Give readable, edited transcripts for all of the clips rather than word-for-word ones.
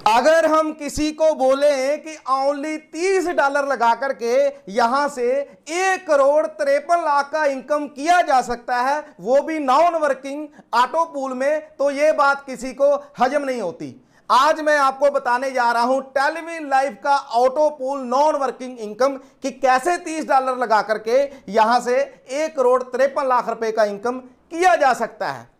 अगर हम किसी को बोलें कि ओनली $30 लगा करके यहां से 1,53,00,000 का इनकम किया जा सकता है, वो भी नॉन वर्किंग ऑटो पूल में, तो ये बात किसी को हजम नहीं होती। आज मैं आपको बताने जा रहा हूं टेलीविजन लाइव का auto pool non working income कि कैसे $30 लगा करके यहां से 1,53,00,000 रुपए का इनकम किया जा सकता है।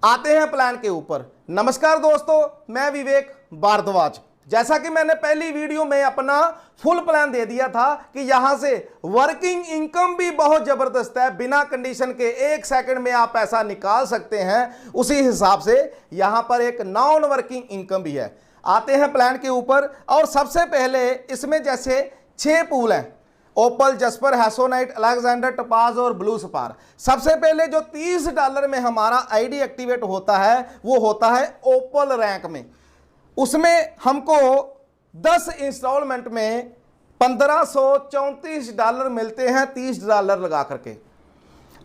आते हैं प्लान के ऊपर। नमस्कार दोस्तों, मैं विवेक भारद्वाज। जैसा कि मैंने पहली वीडियो में अपना फुल प्लान दे दिया था कि यहां से वर्किंग इनकम भी बहुत जबरदस्त है, बिना कंडीशन के 1 सेकंड में आप पैसा निकाल सकते हैं, उसी हिसाब से यहां पर एक नॉन वर्किंग इनकम भी है। आते हैं प्लान के ऊपर। और सबसे पहले इसमें जैसे 6 पूल हैं, ओपल, जस्पर, हैसोनाइट, अलेक्जेंडर, टपाज और ब्लू सपार। सबसे पहले जो $30 में हमारा आईडी एक्टिवेट होता है वो होता है ओपल रैंक में। उसमें हमको 10 इंस्टॉलमेंट में $1,534 मिलते हैं $30 लगा करके।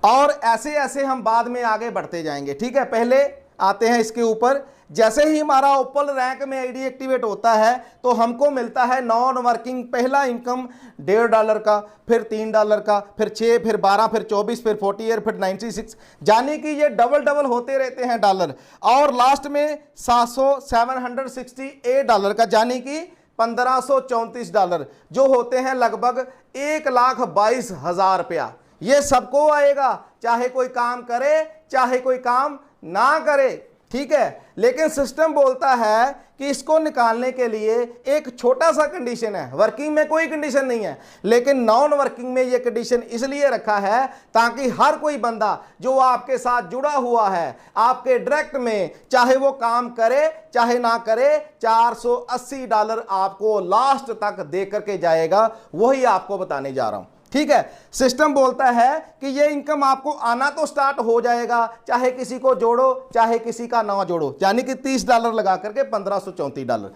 और ऐसे ऐसे हम बाद में आगे बढ़ते जाएंगे, ठीक है। पहले आते हैं इसके ऊपर। जैसे ही हमारा ओपल रैंक में आईडी एक्टिवेट होता है तो हमको मिलता है नॉन वर्किंग पहला इनकम $1.5 का, फिर $3 का, फिर 6, फिर 12, फिर 24, फिर 48, फिर 96, यानी कि ये डबल होते रहते हैं डॉलर। और लास्ट में $768 का, यानी कि $1,534, जो होते हैं लगभग 1,22,000 रुपया। ये सबको आएगा, चाहे कोई काम करे चाहे कोई काम ना करे, ठीक है। लेकिन सिस्टम बोलता है कि इसको निकालने के लिए एक छोटा सा कंडीशन है। वर्किंग में कोई कंडीशन नहीं है, लेकिन नॉन वर्किंग में ये कंडीशन इसलिए रखा है ताकि हर कोई बंदा जो आपके साथ जुड़ा हुआ है आपके डायरेक्ट में, चाहे वो काम करे चाहे ना करे, $480 आपको लास्ट तक दे करके जाएगा। वही आपको बताने जा रहा हूं, ठीक है। सिस्टम बोलता है कि ये इनकम आपको आना तो स्टार्ट हो जाएगा, चाहे किसी को जोड़ो चाहे किसी का ना जोड़ो, यानी कि $30 लगा करके $1,534।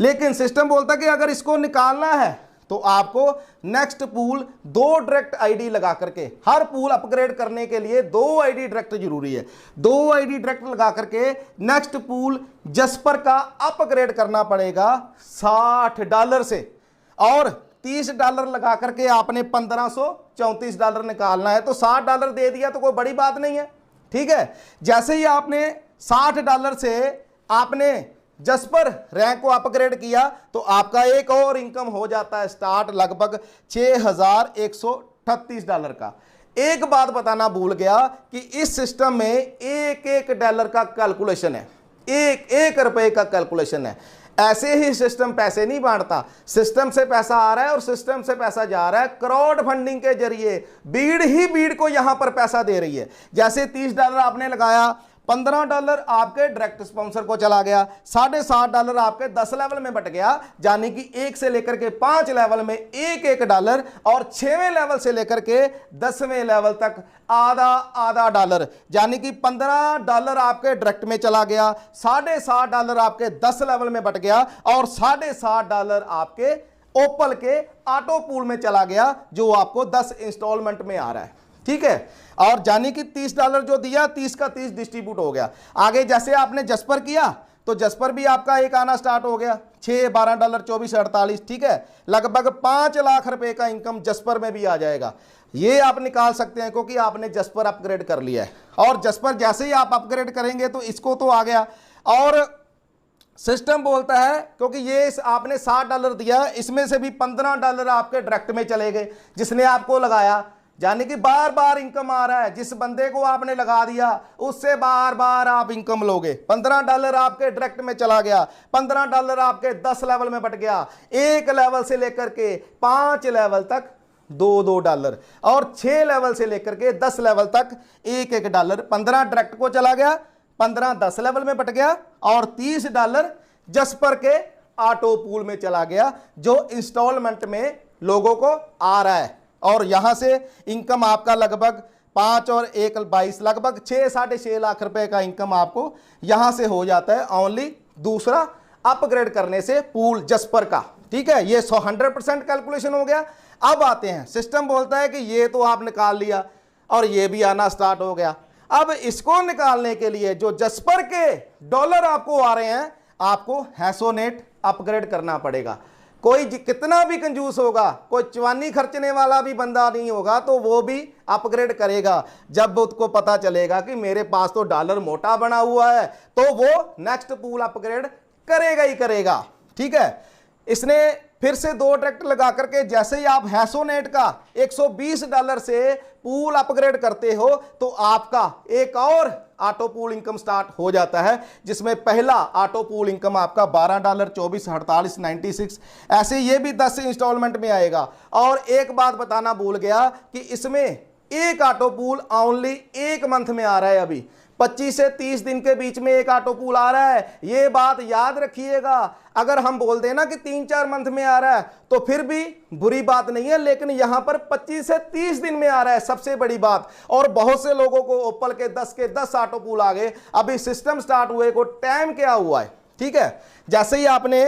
लेकिन सिस्टम बोलता है कि अगर इसको निकालना है तो आपको नेक्स्ट पूल 2 डायरेक्ट आईडी लगा करके, हर पूल अपग्रेड करने के लिए 2 आईडी डायरेक्ट जरूरी है। 2 आईडी डायरेक्ट लगा करके नेक्स्ट पूल जस्पर का अपग्रेड करना पड़ेगा $60 से। और $30 लगा करके आपने $1,534 निकालना है, तो $60 दे दिया तो कोई बड़ी बात नहीं है, ठीक है। जैसे ही आपने $60 से आपने जस्पर रैंक को अपग्रेड किया तो आपका एक और इनकम हो जाता है स्टार्ट, लगभग $6,138 का। एक बात बताना भूल गया कि इस सिस्टम में एक $1 का कैलकुलेशन है, एक रुपए का कैलकुलेशन है। ऐसे ही सिस्टम पैसे नहीं बांटता। सिस्टम से पैसा आ रहा है और सिस्टम से पैसा जा रहा है क्राउड फंडिंग के जरिए। भीड़ ही भीड़ को यहां पर पैसा दे रही है। जैसे $30 आपने लगाया, $15 आपके डायरेक्ट स्पॉन्सर को चला गया, $60 आपके 10 लेवल में बट गया, यानी कि 1 से लेकर के 5 लेवल में $1 और 6वें लेवल से लेकर के 10वें लेवल तक आधा $, यानी कि $15 आपके डायरेक्ट में चला गया, $60 आपके 10 लेवल में बट गया और $60 आपके ओपल के ऑटो पूल में चला गया, जो आपको 10 इंस्टॉलमेंट में आ रहा है, ठीक है। और जाने की $30 जो दिया, 30 का 30 डिस्ट्रीब्यूट हो गया। आगे जैसे आपने जस्पर किया तो जस्पर भी आपका एक आना स्टार्ट हो गया, $6, $12, $24, $48, ठीक है। लगभग $5 लाख रुपए का इनकम जस्पर में भी आ जाएगा। ये आप निकाल सकते हैं क्योंकि आपने जस्पर अपग्रेड कर लिया है। और जस्पर जैसे ही आप अपग्रेड करेंगे तो इसको तो आ गया। और सिस्टम बोलता है क्योंकि ये आपने $60 दिया, इसमें से भी $15 आपके डायरेक्ट में चले गए जिसने आपको लगाया, यानी कि बार बार इनकम आ रहा है। जिस बंदे को आपने लगा दिया उससे बार बार आप इनकम लोगे। $15 आपके डायरेक्ट में चला गया, $15 आपके 10 लेवल में बट गया, 1 लेवल से लेकर के 5 लेवल तक $2 और 6 लेवल से लेकर के 10 लेवल तक $1। 15 डायरेक्ट को चला गया, 15 10 लेवल में बट गया और $30 जस्पर के ऑटो पूल में चला गया, जो इंस्टॉलमेंट में लोगों को आ रहा है। और यहां से इनकम आपका लगभग 5 और 1 22, लगभग 6-6.5 लाख रुपए का इनकम आपको यहां से हो जाता है ओनली दूसरा अपग्रेड करने से पूल जस्पर का, ठीक है। ये 100% कैलकुलेशन हो गया। अब आते हैं, सिस्टम बोलता है कि ये तो आप निकाल लिया और ये भी आना स्टार्ट हो गया। अब इसको निकालने के लिए जो जस्पर के डॉलर आपको आ रहे हैं, आपको हैसोनेट अपग्रेड करना पड़ेगा। कोई कितना भी कंजूस होगा, कोई चवानी खर्चने वाला भी बंदा नहीं होगा तो वो भी अपग्रेड करेगा। जब उसको पता चलेगा कि मेरे पास तो डॉलर मोटा बना हुआ है तो वो नेक्स्ट पूल अपग्रेड करेगा ही करेगा। ठीक है, इसने फिर से 2 ट्रैक्टर लगा करके जैसे ही आप हैसोनेट का $120 से पूल अपग्रेड करते हो तो आपका एक और ऑटो पूल इनकम स्टार्ट हो जाता है, जिसमें पहला ऑटो पूल इनकम आपका $12, 24, 48, 96 ऐसे ये भी 10 इंस्टॉलमेंट में आएगा। और एक बात बताना भूल गया कि इसमें एक ऑटो पूल ओनली 1 मंथ में आ रहा है। अभी 25 से 30 दिन के बीच में एक ऑटो पूल आ रहा है, ये बात याद रखिएगा। अगर हम बोल देना कि 3-4 मंथ में आ रहा है तो फिर भी बुरी बात नहीं है, लेकिन यहां पर 25 से 30 दिन में आ रहा है, सबसे बड़ी बात। और बहुत से लोगों को ओप्पल के 10 ऑटो पूल आ गए, अभी सिस्टम स्टार्ट हुए को टाइम क्या हुआ है। ठीक है, जैसे ही आपने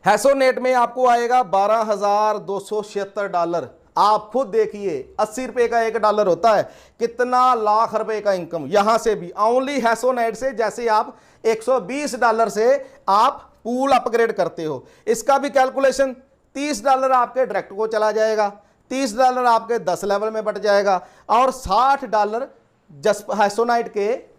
हैसोनेट में आपको आएगा $12,276। आप खुद देखिए 80 रुपए का $1 होता है, कितना लाख रुपए का इनकम यहां से भी ओनली हैसोनेट से। जैसे आप $120 से आप पूल अपग्रेड करते हो, इसका भी कैलकुलेशन $30 आपके डायरेक्ट को चला जाएगा, $30 आपके 10 लेवल में बट जाएगा और $60 जस्ट हैसोनाइट के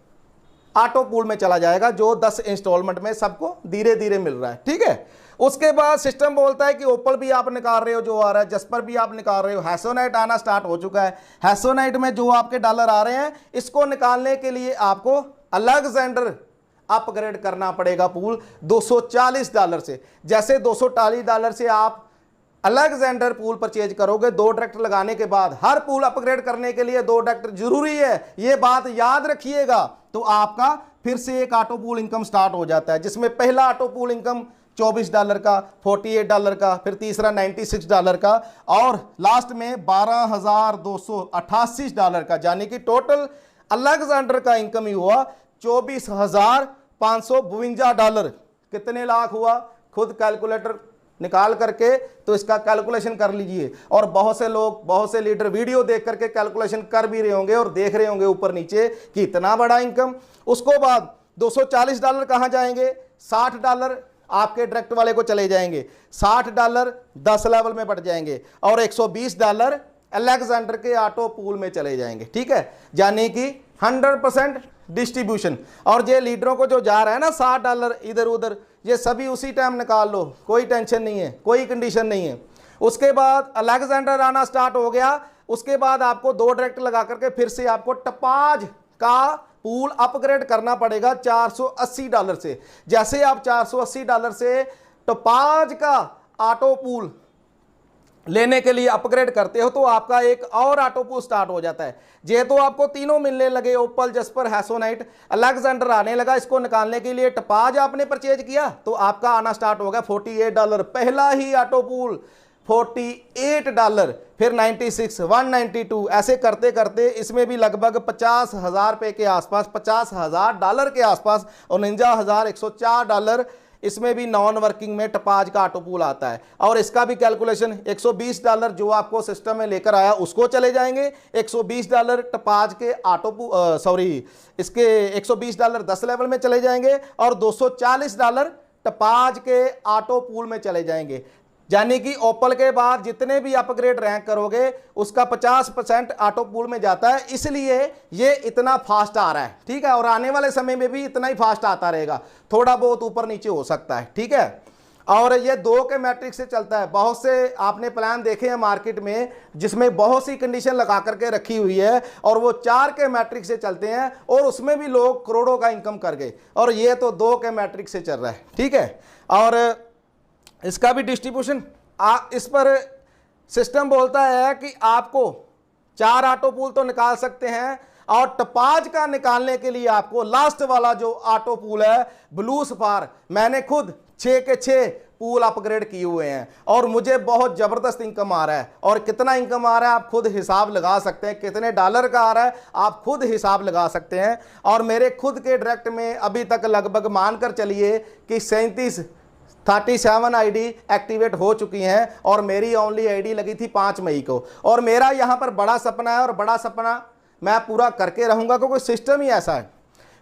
ऑटो पूल में चला जाएगा, जो 10 इंस्टॉलमेंट में सबको धीरे धीरे मिल रहा है। ठीक है, उसके बाद सिस्टम बोलता है कि ओप्पल भी आप निकाल रहे हो जो आ रहा है, जस्पर भी आप निकाल रहे हो, हैसोनाइट आना स्टार्ट हो चुका है। हैसोनाइट में जो आपके डॉलर आ रहे हैं इसको निकालने के लिए आपको अलेक्जेंडर अपग्रेड करना पड़ेगा पूल $240 से। जैसे $240 से आप अलेक्जेंडर पूल परचेज करोगे 2 ट्रैक्टर लगाने के बाद, हर पूल अपग्रेड करने के लिए 2 ट्रैक्टर जरूरी है, ये बात याद रखिएगा। तो आपका फिर से एक ऑटो पूल इनकम स्टार्ट हो जाता है, जिसमें पहला ऑटो पूल इनकम $24 का, $48 का, फिर तीसरा $96 का और लास्ट में $12,288 का, यानी कि टोटल अलेक्जेंडर का इनकम ही हुआ $24,552। कितने लाख हुआ? खुद कैलकुलेटर निकाल करके तो इसका कैलकुलेशन कर लीजिए। और बहुत से लोग, बहुत से लीडर वीडियो देख करके कैलकुलेशन कर भी रहे होंगे और देख रहे होंगे ऊपर नीचे कि इतना बड़ा इनकम। उसको बाद $240 कहाँ जाएंगे? $60 आपके डायरेक्ट वाले को चले जाएंगे, $60 10 लेवल में बढ़ जाएंगे और $120 अलेक्जेंडर के ऑटो पूल में चले जाएंगे। ठीक है, यानी कि 100% डिस्ट्रीब्यूशन। और ये लीडरों को जो जा रहा है ना $60 इधर उधर, ये सभी उसी टाइम निकाल लो, कोई टेंशन नहीं है, कोई कंडीशन नहीं है। उसके बाद अलेक्जेंडर आना स्टार्ट हो गया, उसके बाद आपको 2 डायरेक्ट लगा करके फिर से आपको टपाज का पूल अपग्रेड करना पड़ेगा $480 से। जैसे आप $480 से टपाज का ऑटो पूल लेने के लिए अपग्रेड करते हो तो आपका एक और ऑटो पूल स्टार्ट हो जाता है। जे तो आपको तीनों मिलने लगे, ओप्पल, जस्पर, हैसोनाइट, अलेक्जेंडर आने लगा। इसको निकालने के लिए टपाज आपने परचेज किया तो आपका आना स्टार्ट हो गया $48, पहला ही ऑटो पूल $48, फिर 96, 192 ऐसे करते करते इसमें भी लगभग 50,000 रुपये के आसपास, $50,000 के आसपास, $49,104 इसमें भी नॉन वर्किंग में टपाज का ऑटो पूल आता है। और इसका भी कैलकुलेशन $120 जो आपको सिस्टम में लेकर आया उसको चले जाएंगे, $120 टपाज के ऑटो इसके $120 10 लेवल में चले जाएंगे और $240 टपाज के ऑटो पूल में चले जाएंगे। यानी कि ओप्पल के बाद जितने भी अपग्रेड रैंक करोगे उसका 50% ऑटो पूल में जाता है, इसलिए ये इतना फास्ट आ रहा है। ठीक है, और आने वाले समय में भी इतना ही फास्ट आता रहेगा, थोड़ा बहुत ऊपर नीचे हो सकता है। ठीक है, और ये 2 के मैट्रिक्स से चलता है। बहुत से आपने प्लान देखे हैं मार्केट में जिसमें बहुत सी कंडीशन लगा करके रखी हुई है और वो 4 के मैट्रिक्स से चलते हैं और उसमें भी लोग करोड़ों का इनकम कर गए, और ये तो 2 के मैट्रिक्स से चल रहा है। ठीक है, और इसका भी डिस्ट्रीब्यूशन इस पर सिस्टम बोलता है कि आपको 4 ऑटो पूल तो निकाल सकते हैं और टपाज का निकालने के लिए आपको लास्ट वाला जो ऑटो पूल है ब्लू सफार, मैंने खुद 6 के 6 पूल अपग्रेड किए हुए हैं और मुझे बहुत ज़बरदस्त इनकम आ रहा है। और कितना इनकम आ रहा है आप खुद हिसाब लगा सकते हैं, कितने डॉलर का आ रहा है आप खुद हिसाब लगा सकते हैं। और मेरे खुद के डायरेक्ट में अभी तक लगभग मानकर चलिए कि 37 आईडी एक्टिवेट हो चुकी हैं और मेरी ओनली आईडी लगी थी 5 मई को। और मेरा यहाँ पर बड़ा सपना है और बड़ा सपना मैं पूरा करके रहूँगा, क्योंकि सिस्टम ही ऐसा है।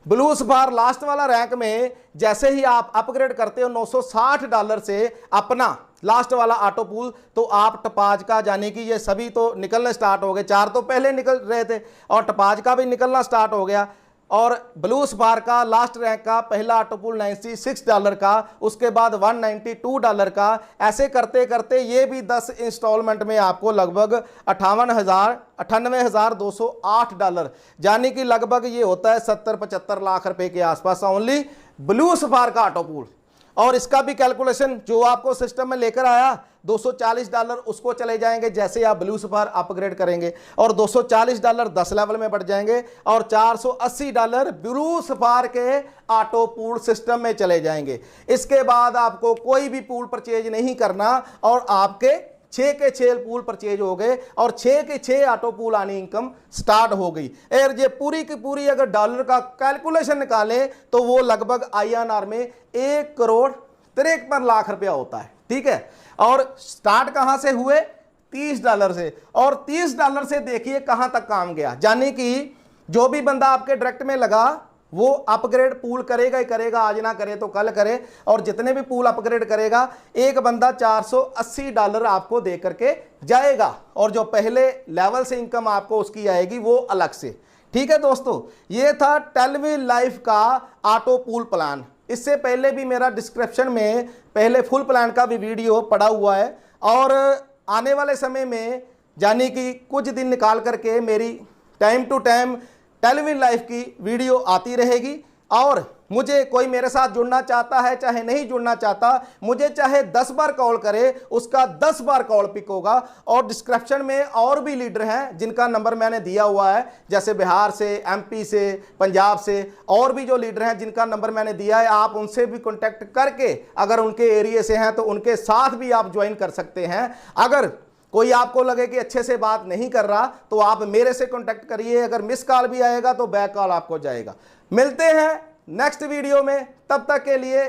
ब्लू सफार लास्ट वाला रैंक में जैसे ही आप अपग्रेड करते हो $960 से अपना लास्ट वाला ऑटो पूल, तो आप टपाज का, यानी कि ये सभी तो निकलने स्टार्ट हो गए, 4 तो पहले निकल रहे थे और टपाज का भी निकलना स्टार्ट हो गया। और ब्लू सफार का लास्ट रैंक का पहला ऑटो पूल $96 का, उसके बाद $192 का, ऐसे करते करते ये भी 10 इंस्टॉलमेंट में आपको लगभग $98,208, यानी कि लगभग ये होता है 70-75 लाख रुपए के आसपास ओनली ब्लू सफार का ऑटो पूल। और इसका भी कैलकुलेशन जो आपको सिस्टम में लेकर आया $240 उसको चले जाएंगे जैसे आप ब्लू सफार अपग्रेड करेंगे, और $240 10 लेवल में बढ़ जाएंगे, और $480 ब्लू सफार के ऑटो पूल सिस्टम में चले जाएंगे। इसके बाद आपको कोई भी पूल परचेज नहीं करना और आपके 6 के 6 पूल परचेज हो गए और 6 के 6 ऑटो पूल आनी इनकम स्टार्ट हो गई। और ये पूरी की पूरी अगर डॉलर का कैलकुलेशन निकालें तो वो लगभग INR में 1,53,00,000 रुपया होता है। ठीक है, और स्टार्ट कहां से हुए? $30 से, और $30 से देखिए कहां तक काम गया, यानी कि जो भी बंदा आपके डायरेक्ट में लगा वो अपग्रेड पूल करेगा ही करेगा, आज ना करे तो कल करे, और जितने भी पूल अपग्रेड करेगा एक बंदा $480 आपको दे करके जाएगा, और जो पहले लेवल से इनकम आपको उसकी आएगी वो अलग से। ठीक है दोस्तों, ये था टेलवी लाइफ का ऑटो पूल प्लान। इससे पहले भी मेरा डिस्क्रिप्शन में पहले फुल प्लान का भी वीडियो पड़ा हुआ है, और आने वाले समय में यानी कि कुछ दिन निकाल करके मेरी टाइम टू टाइम टेलवी लाइफ की वीडियो आती रहेगी। और मुझे कोई मेरे साथ जुड़ना चाहता है चाहे नहीं जुड़ना चाहता, मुझे चाहे 10 बार कॉल करे, उसका 10 बार कॉल पिक होगा। और डिस्क्रिप्शन में और भी लीडर हैं जिनका नंबर मैंने दिया हुआ है, जैसे बिहार से, MP से, पंजाब से, और भी जो लीडर हैं जिनका नंबर मैंने दिया है, आप उनसे भी कॉन्टैक्ट करके अगर उनके एरिया से हैं तो उनके साथ भी आप ज्वाइन कर सकते हैं। अगर कोई आपको लगे कि अच्छे से बात नहीं कर रहा तो आप मेरे से कांटेक्ट करिए, अगर मिस कॉल भी आएगा तो बैक कॉल आपको जाएगा। मिलते हैं नेक्स्ट वीडियो में, तब तक के लिए